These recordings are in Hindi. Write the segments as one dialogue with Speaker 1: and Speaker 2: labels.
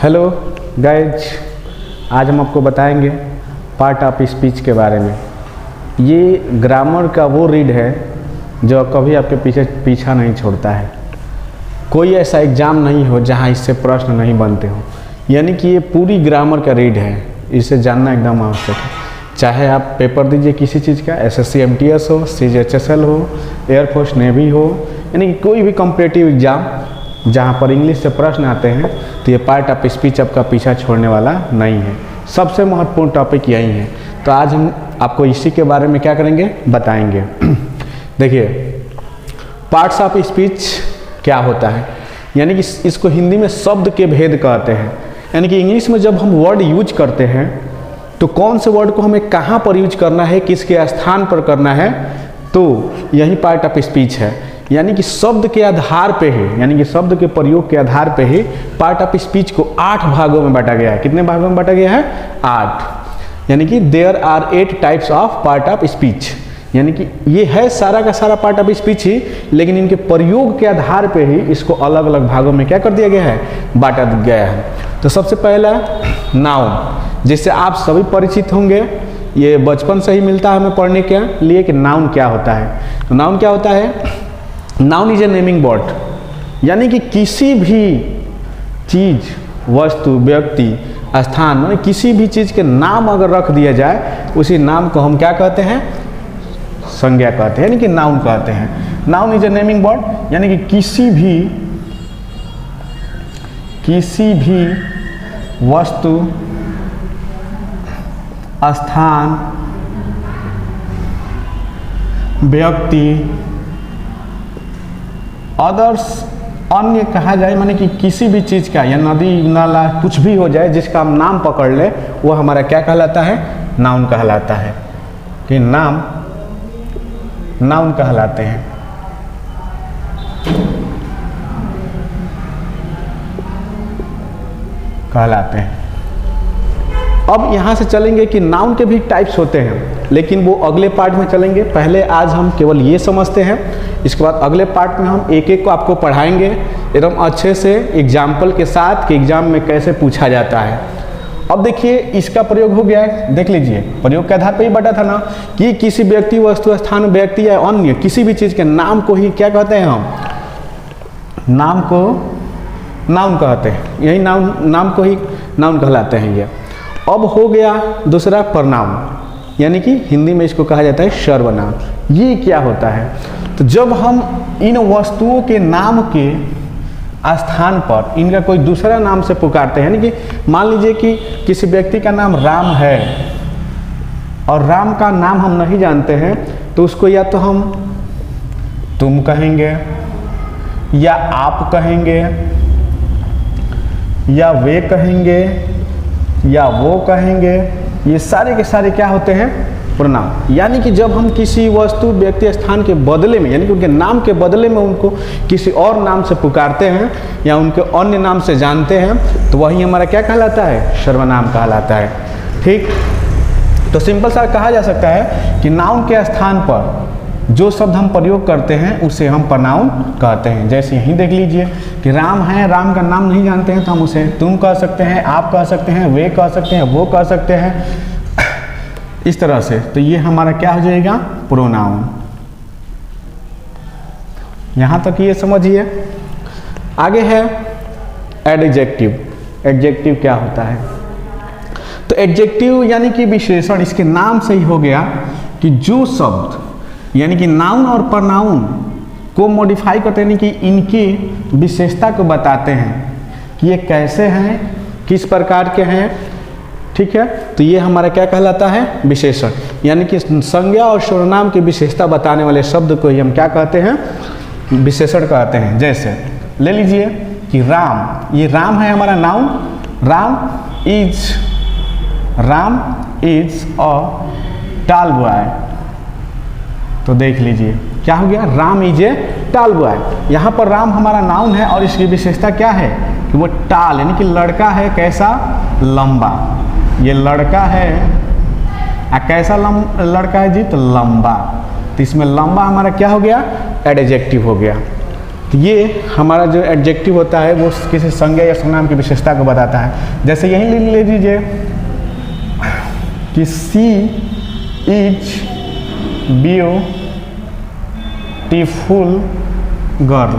Speaker 1: हेलो गाइज, आज हम आपको बताएंगे पार्ट ऑफ स्पीच के बारे में। ये ग्रामर का वो रीड है जो कभी आपके पीछा नहीं छोड़ता है। कोई ऐसा एग्ज़ाम नहीं हो जहाँ इससे प्रश्न नहीं बनते हो। यानी कि ये पूरी ग्रामर का रीड है, इसे जानना एकदम आवश्यक है। चाहे आप पेपर दीजिए किसी चीज़ का, SSC MTS हो, CGHSL हो, एयरफोर्स नेवी हो, यानी कि कोई भी कॉम्पिटिटिव एग्ज़ाम जहाँ पर इंग्लिश से प्रश्न आते हैं, तो ये पार्ट ऑफ स्पीच आपका पीछा छोड़ने वाला नहीं है। सबसे महत्वपूर्ण टॉपिक यही है। तो आज हम आपको इसी के बारे में क्या करेंगे, बताएंगे। देखिए, पार्ट्स ऑफ स्पीच क्या होता है, यानी कि इसको हिंदी में शब्द के भेद कहते हैं। यानी कि इंग्लिश में जब हम वर्ड यूज करते हैं तो कौन से वर्ड को हमें कहाँ पर यूज करना है, किसके स्थान पर करना है, तो यही पार्ट ऑफ स्पीच है। यानी कि शब्द के आधार पे ही, यानी कि शब्द के प्रयोग के आधार पे ही पार्ट ऑफ स्पीच को 8 भागों में बांटा गया है। कितने भागों में बांटा गया है? 8। यानी कि there are 8 types of part of speech. यानी कि ये है सारा का सारा पार्ट ऑफ स्पीच ही, लेकिन इनके प्रयोग के आधार पे ही इसको अलग अलग भागों में क्या कर दिया गया है, बांटा गया है। तो सबसे पहला नाउन, जिससे आप सभी परिचित होंगे, ये बचपन से ही मिलता है हमें पढ़ने के लिए कि नाउन क्या होता है। तो नाउन क्या होता है? Noun is a naming word, यानी कि किसी भी चीज, वस्तु, व्यक्ति, स्थान, माने किसी भी चीज के नाम अगर रख दिया जाए, उसी नाम को हम क्या कहते हैं? संज्ञा कहते हैं, यानी कि नाउन कहते हैं। Noun is a naming word, यानी कि किसी भी वस्तु, स्थान, व्यक्ति, अदर्स, अन्य कहा जाए, माने कि किसी भी चीज़ का, या नदी नाला कुछ भी हो जाए जिसका हम नाम पकड़ ले, वो हमारा क्या कहलाता है? नाउन कहलाता है। कि नाउन कहलाते हैं। अब यहाँ से चलेंगे कि नाउन के भी टाइप्स होते हैं, लेकिन वो अगले पार्ट में चलेंगे। पहले आज हम केवल ये समझते हैं, इसके बाद अगले पार्ट में हम एक एक को आपको पढ़ाएंगे एकदम अच्छे से एग्जाम्पल के साथ कि एग्जाम में कैसे पूछा जाता है। अब देखिए, इसका प्रयोग हो गया है, देख लीजिए। प्रयोग के आधार पर ही बता था ना कि किसी व्यक्ति, वस्तु, स्थान, व्यक्ति या अन्य किसी भी चीज़ के नाम को ही क्या कहते हैं? हम नाम को नाउन कहते हैं। यही नाम को ही नाउन कहलाते हैं ये। अब हो गया दूसरा प्रनाउन, यानी कि हिंदी में इसको कहा जाता है सर्वनाम। ये क्या होता है? तो जब हम इन वस्तुओं के नाम के स्थान पर इनका कोई दूसरा नाम से पुकारते हैं, यानी कि मान लीजिए कि किसी व्यक्ति का नाम राम है और राम का नाम हम नहीं जानते हैं, तो उसको या तो हम तुम कहेंगे, या आप कहेंगे, या वे कहेंगे, या वो कहेंगे। ये सारे के सारे क्या होते हैं? प्रनाउन। यानी कि जब हम किसी वस्तु, व्यक्ति, स्थान के बदले में, यानी कि उनके नाम के बदले में उनको किसी और नाम से पुकारते हैं या उनके अन्य नाम से जानते हैं, तो वही हमारा क्या कहलाता है? सर्वनाम कहलाता है। ठीक, तो सिंपल सा कहा जा सकता है कि नाउन के स्थान पर जो शब्द हम प्रयोग करते हैं उसे हम प्रनाउन कहते हैं। जैसे यहीं देख लीजिए कि राम है, राम का नाम नहीं जानते हैं तो हम उसे तुम कह सकते हैं, आप कह सकते हैं, वे कह सकते हैं, वो कह सकते हैं, इस तरह से। तो ये हमारा क्या हो जाएगा? प्रोनाउन। यहाँ तक ये समझिए। आगे है एडजेक्टिव। एडजेक्टिव क्या होता है? तो एडजेक्टिव यानी कि विशेषण, इसके नाम से ही हो गया कि जो शब्द, यानी कि नाउन और प्रनाउन को मॉडिफाई करते हैं, यानी कि इनकी विशेषता को बताते हैं कि ये कैसे हैं, किस प्रकार के हैं। ठीक है, तो ये हमारा क्या कहलाता है? विशेषण। यानी कि संज्ञा और सर्वनाम की विशेषता बताने वाले शब्द को ही हम क्या कहते हैं? विशेषण कहते हैं। जैसे ले लीजिए कि राम, ये राम है हमारा noun. Ram is a tall boy. तो देख लीजिए क्या हो गया? Ram is a tall boy. यहाँ पर राम हमारा नाउन है और इसकी विशेषता क्या है? कि वो टॉल, यानी कि लड़का है। कैसा? लंबा। ये लड़का है, कैसा लड़का है जी? तो लंबा। तो इसमें लंबा हमारा क्या हो गया? एडजेक्टिव हो गया। तो ये हमारा जो एडजेक्टिव होता है वो किसी संज्ञा या सर्वनाम की विशेषता को बताता है। जैसे यहीं ले लीजिए कि सी इज ब्यूटीफुल गर्ल,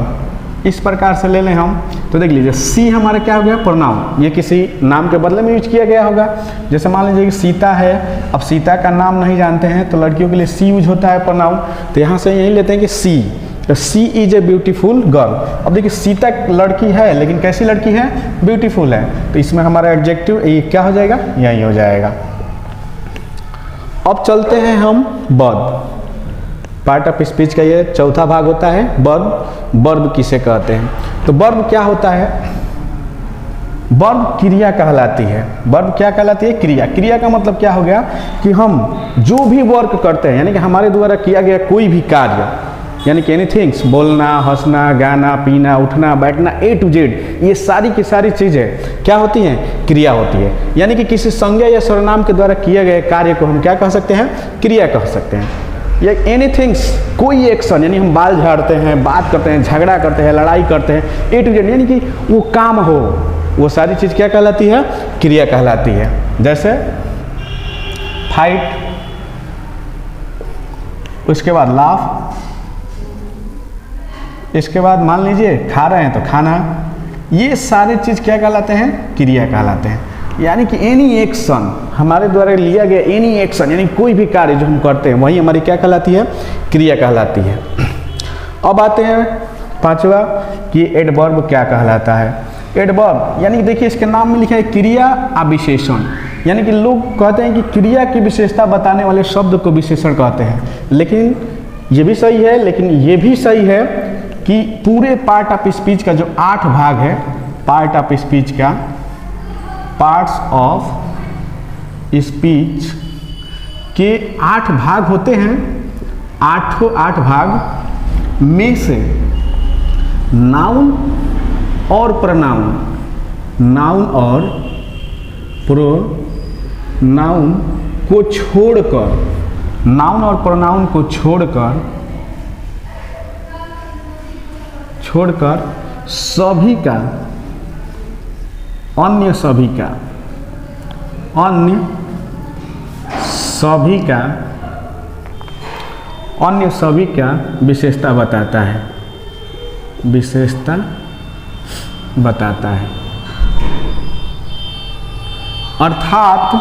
Speaker 1: इस प्रकार से ले लें हम तो देख लीजिए सी हमारा क्या हो गया, प्रोनाउन। ये किसी नाम के बदले में यूज किया गया होगा। जैसे मान लीजिए कि सीता है, अब सीता का नाम नहीं जानते हैं तो लड़कियों के लिए सी यूज होता है प्रोनाउन। तो यहाँ से यही लेते हैं कि सी, तो सी इज ए ब्यूटीफुल गर्ल। अब देखिए सीता लड़की है लेकिन कैसी लड़की है, ब्यूटीफुल है, तो इसमें हमारा एडजेक्टिव ये क्या हो जाएगा, यही हो जाएगा। अब चलते हैं हम वर्ब। पार्ट ऑफ स्पीच का ये चौथा भाग होता है वर्ब। वर्ब किसे कहते हैं, तो वर्ब क्या होता है, वर्ब क्रिया कहलाती है। वर्ब क्या कहलाती है, क्रिया। क्रिया का मतलब क्या हो गया कि हम जो भी वर्क करते हैं, यानी कि हमारे द्वारा किया गया कोई भी कार्य, यानी कि एनीथिंग्स, बोलना, हंसना, गाना, पीना, उठना, बैठना, ए टू जेड, ये सारी की सारी चीज़ें क्या होती हैं, क्रिया होती है। यानी कि किसी संज्ञा या सर्वनाम के द्वारा किए गए कार्य को हम क्या कह सकते हैं, क्रिया कह सकते हैं। या एनीथिंग्स, कोई एक्शन, यानी हम बाल झाड़ते हैं, बात करते हैं, झगड़ा करते हैं, लड़ाई करते हैं, ए टू जेड, यानी कि वो काम हो, वो सारी चीज़ क्या कहलाती है, क्रिया कहलाती है। जैसे फाइट, उसके बाद लाफ, इसके बाद मान लीजिए खा रहे हैं तो खाना, ये सारी चीज़ क्या कहलाते हैं, क्रिया कहलाते हैं। यानी कि एनी एक्शन, हमारे द्वारा लिया गया एनी एक्शन, यानी कोई भी कार्य जो हम करते हैं वही हमारी क्या कहलाती है, क्रिया कहलाती है। अब आते हैं पांचवा कि एडवर्ब क्या कहलाता है। एडवर्ब यानी देखिए इसके नाम में लिखा है क्रिया अविशेषण, यानी कि लोग कहते हैं कि क्रिया की विशेषता बताने वाले शब्द को विशेषण कहते हैं। लेकिन ये भी सही है, लेकिन ये भी सही है कि पूरे पार्ट ऑफ स्पीच का जो 8 भाग है, पार्ट ऑफ स्पीच का, पार्ट्स ऑफ स्पीच के 8 भाग होते हैं। 8 भाग में से नाउन और प्रोनाउन, नाउन और प्रोनाउन को छोड़कर, नाउन और प्रोनाउन को छोड़कर सभी का, अन्य सभी का, अन्य सभी का विशेषता बताता है, विशेषता बताता है। अर्थात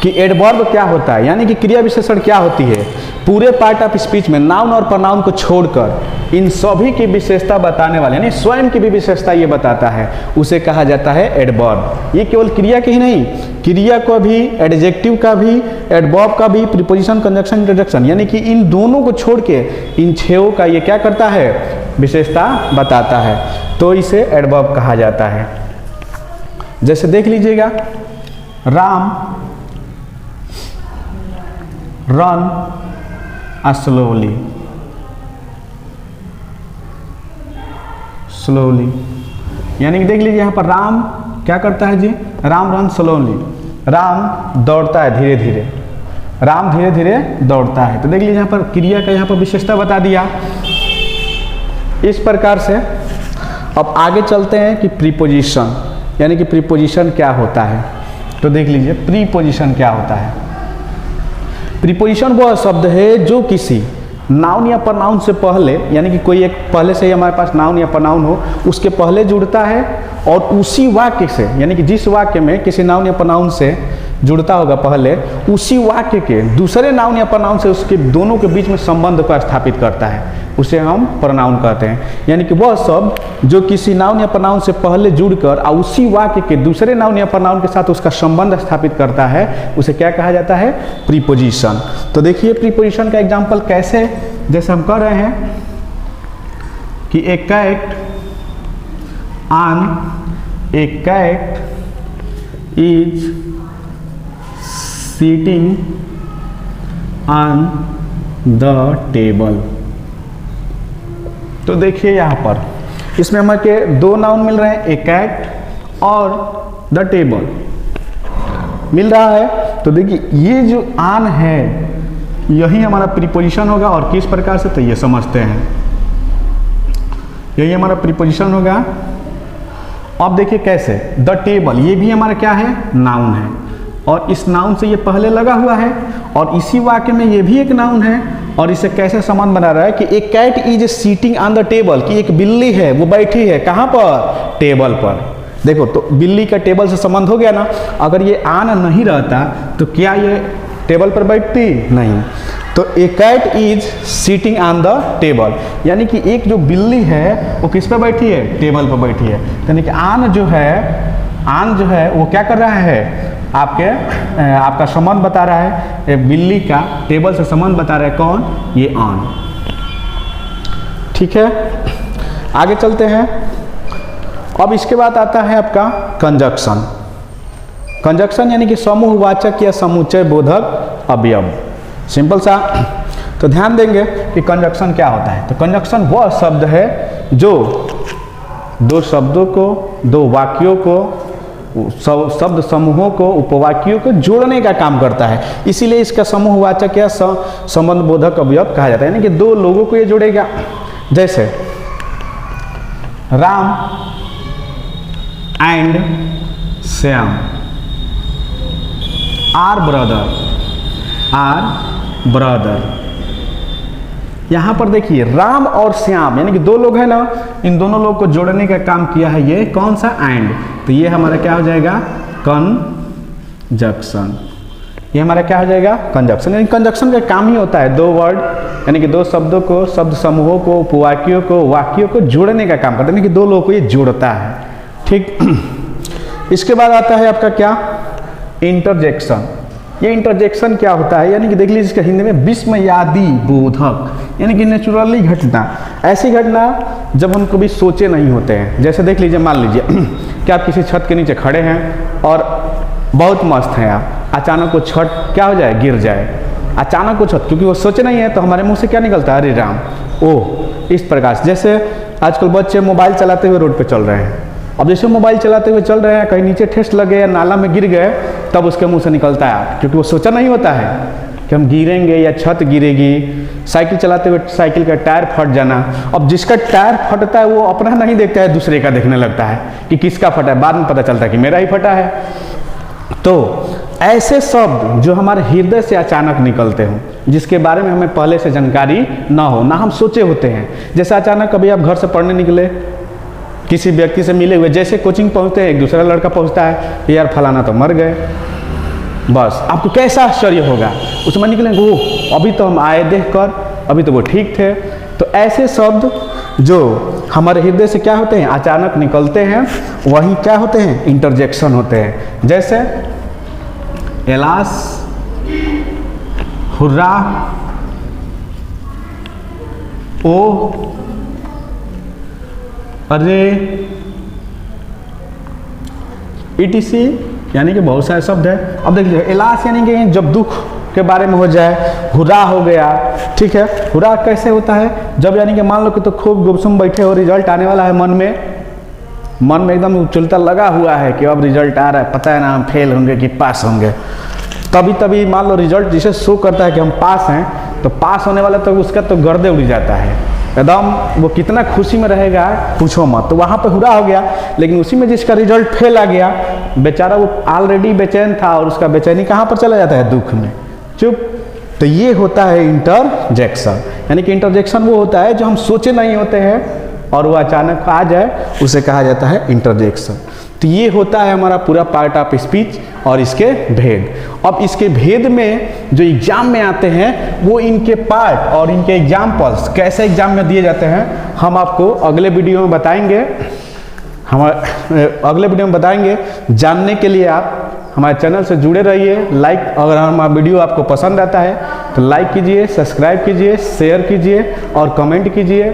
Speaker 1: कि एडवर्ब क्या होता है, यानी कि क्रिया विशेषण क्या होती है, पूरे पार्ट ऑफ स्पीच में नाउन और प्रोनाउन को छोड़कर इन सभी की विशेषता बताने वाले, यानी स्वयं की भी विशेषता ये बताता है, उसे कहा जाता है एडवर्ब। ये केवल क्रिया की ही नहीं, क्रिया का भी, एडजेक्टिव का भी, एडवर्ब का भी, प्रीपोजिशन, कंजंक्शन, इंटरजेक्शन, यानी कि इन दोनों को छोड़ के इन 6 का ये क्या करता है, विशेषता बताता है, तो इसे एडवर्ब कहा जाता है। जैसे देख लीजिएगा, राम रन स्लोली, स्लोली, यानी कि देख लीजिए यहाँ पर राम क्या करता है जी, राम रन स्लोली, राम दौड़ता है धीरे धीरे, राम धीरे धीरे दौड़ता है। तो देख लीजिए यहाँ पर क्रिया का यहाँ पर विशेषता बता दिया इस प्रकार से। अब आगे चलते हैं कि प्रीपोजिशन, यानी कि प्रीपोजिशन क्या होता है। तो देख लीजिए प्रीपोजिशन क्या होता है। प्रीपोजिशन वह शब्द है जो किसी नाउन या प्रोनाउन से पहले, यानी कि कोई एक पहले से ही हमारे पास नाउन या प्रोनाउन हो, उसके पहले जुड़ता है और उसी वाक्य से, यानी कि जिस वाक्य में किसी नाउन या प्रोनाउन से जुड़ता होगा पहले, उसी वाक्य के दूसरे नाउन या प्रोनाउन से उसके दोनों के बीच में संबंध को स्थापित करता है, उसे हम प्रोनाउन कहते हैं। यानी कि वह शब्द जो किसी नाउन या प्रोनाउन से पहले जुड़कर और उसी वाक्य के दूसरे नाउन या प्रोनाउन के साथ उसका संबंध स्थापित करता है, उसे क्या कहा जाता है, प्रीपोजिशन। तो देखिए प्रीपोजिशन का एग्जाम्पल कैसे, जैसे हम कर रहे हैं कि a cat is sitting on the table. तो देखिए यहाँ पर इसमें हमारे 2 नाउन मिल रहे हैं, ए कैट और द टेबल मिल रहा है। तो देखिए ये जो ऑन है यही हमारा प्रीपोजिशन होगा, और किस प्रकार से, तो ये समझते हैं। यही हमारा प्रीपोजिशन होगा। अब देखिए कैसे, द टेबल, ये भी हमारा क्या है, नाउन है, और इस नाउन से ये पहले लगा हुआ है, और इसी वाक्य में ये भी एक नाउन है, और इसे कैसे संबंध बना रहा है कि a cat is sitting on the table, कि एक बिल्ली है वो बैठी है कहाँ पर, टेबल पर। देखो तो बिल्ली का टेबल से संबंध हो गया ना। अगर ये आन नहीं रहता तो क्या ये टेबल पर बैठती, नहीं। तो a cat is sitting on the table, यानी कि एक जो बिल्ली है वो किस पर बैठी है, टेबल पर बैठी है। यानी कि आन जो है वो क्या कर रहा है, आपका संबंध बता रहा है, बिल्ली का टेबल से संबंध बता रहा है कौन, ये ऑन। ठीक है, आगे चलते हैं। अब इसके बाद आता है आपका कंजक्शन। कंजक्शन यानी कि समूहवाचक या समुच्चय बोधक अवयव, सिंपल सा। तो ध्यान देंगे कि कंजक्शन क्या होता है। तो कंजक्शन वह शब्द है जो दो शब्दों को, दो वाक्यों को, शब्द समूहों को, उपवाक्यों को जोड़ने का काम करता है, इसीलिए इसका समूहवाचक या संबंध बोधक अवयव कहा जाता है। यानी कि दो लोगों को ये जोड़ेगा। जैसे Ram and Shyam are brother. यहां पर देखिए राम और श्याम यानी कि दो लोग हैं ना, इन दोनों लोग को जोड़ने का काम किया है ये कौन सा, एंड। तो ये हमारा क्या हो जाएगा, कंजक्शन। ये हमारा क्या हो जाएगा, कंजक्शन। यानी कंजक्शन का काम ही होता है दो वर्ड यानी कि दो शब्दों को, शब्द समूहों को, उपवाक्यों को, वाक्यों को जोड़ने का काम करता है, यानी कि दो लोगों को ये जोड़ता है। ठीक। इसके बाद आता है आपका क्या, इंटरजेक्शन। ये इंटरजेक्शन क्या होता है, यानी कि देख लीजिए इसका हिंदी में विस्मयादि बोधक, यानी कि नेचुरली घटना, ऐसी घटना जब हम कभी सोचे नहीं होते हैं। जैसे देख लीजिए, मान लीजिए कि आप किसी छत के नीचे खड़े हैं और बहुत मस्त हैं आप, अचानक वो छत क्या हो जाए, गिर जाए। अचानक वो छत, क्योंकि वो सोचे नहीं है तो हमारे मुंह से क्या निकलता है, अरे राम, ओह। इस प्रकार से जैसे आजकल बच्चे मोबाइल चलाते हुए रोड पे चल रहे हैं, अब जैसे मोबाइल चलाते हुए चल रहे हैं, कहीं नीचे ठेस लगे या नाला में गिर गए, तब उसके मुंह से निकलता है, क्योंकि वो सोचा नहीं होता है कि हम गिरेंगे या छत गिरेगी। साइकिल चलाते हुए साइकिल का टायर फट जाना, अब जिसका टायर फटता है वो अपना नहीं देखता है, दूसरे का देखने लगता है कि किसका फटा है, बाद में पता चलता है कि मेरा ही फटा है। तो ऐसे शब्द जो हमारे हृदय से अचानक निकलते हों, जिसके बारे में हमें पहले से जानकारी ना हो, ना हम सोचे होते हैं। जैसे अचानक कभी आप घर से पढ़ने निकले, किसी व्यक्ति से मिले हुए, जैसे कोचिंग पहुंचते हैं, एक दूसरा लड़का पहुंचता है, यार फलाना तो मर गए, बस आपको कैसा आश्चर्य होगा, उसमें निकलेंगे, वो अभी तो हम आए देख कर, अभी तो वो ठीक थे। तो ऐसे शब्द जो हमारे हृदय से क्या होते हैं, अचानक निकलते हैं, वही क्या होते हैं, इंटरजेक्शन होते हैं। जैसे एलास, हुर्रा, ओ, अरे, ETC, यानी कि बहुत सारे शब्द है। अब देख लीजिए, एलास यानी कि जब दुख के बारे में हो जाए, हुर्रा हो गया। ठीक है, हुर्रा कैसे होता है, जब यानी कि मान लो कि तो खूब गुमसुम बैठे हो, रिजल्ट आने वाला है, मन में एकदम उछलता लगा हुआ है कि अब रिजल्ट आ रहा है, पता है ना हम फेल होंगे कि पास होंगे। तभी मान लो रिजल्ट जिसे शो करता है कि हम पास हैं, तो पास होने वाला तो उसका तो गर्दे उड़ जाता है एकदम, वो कितना खुशी में रहेगा पूछो मत। तो वहाँ पे हुर्रा हो गया। लेकिन उसी में जिसका रिजल्ट फेल आ गया, बेचारा वो ऑलरेडी बेचैन था, और उसका बेचैनी कहाँ पर चला जाता है, दुख में, चुप। तो ये होता है इंटरजेक्शन। यानी कि इंटरजेक्शन वो होता है जो हम सोचे नहीं होते हैं और वो अचानक आ जाए, उसे कहा जाता है इंटरजेक्शन। तो ये होता है हमारा पूरा पार्ट ऑफ स्पीच और इसके भेद। अब इसके भेद में जो एग्जाम में आते हैं, वो इनके पार्ट और इनके एग्जाम्पल्स कैसे एग्जाम में दिए जाते हैं, हम आपको अगले वीडियो में बताएंगे। अगले वीडियो में बताएंगे। जानने के लिए आप हमारे चैनल से जुड़े रहिए। अगर हमारा वीडियो आपको पसंद आता है तो लाइक कीजिए, सब्सक्राइब कीजिए, शेयर कीजिए और कमेंट कीजिए।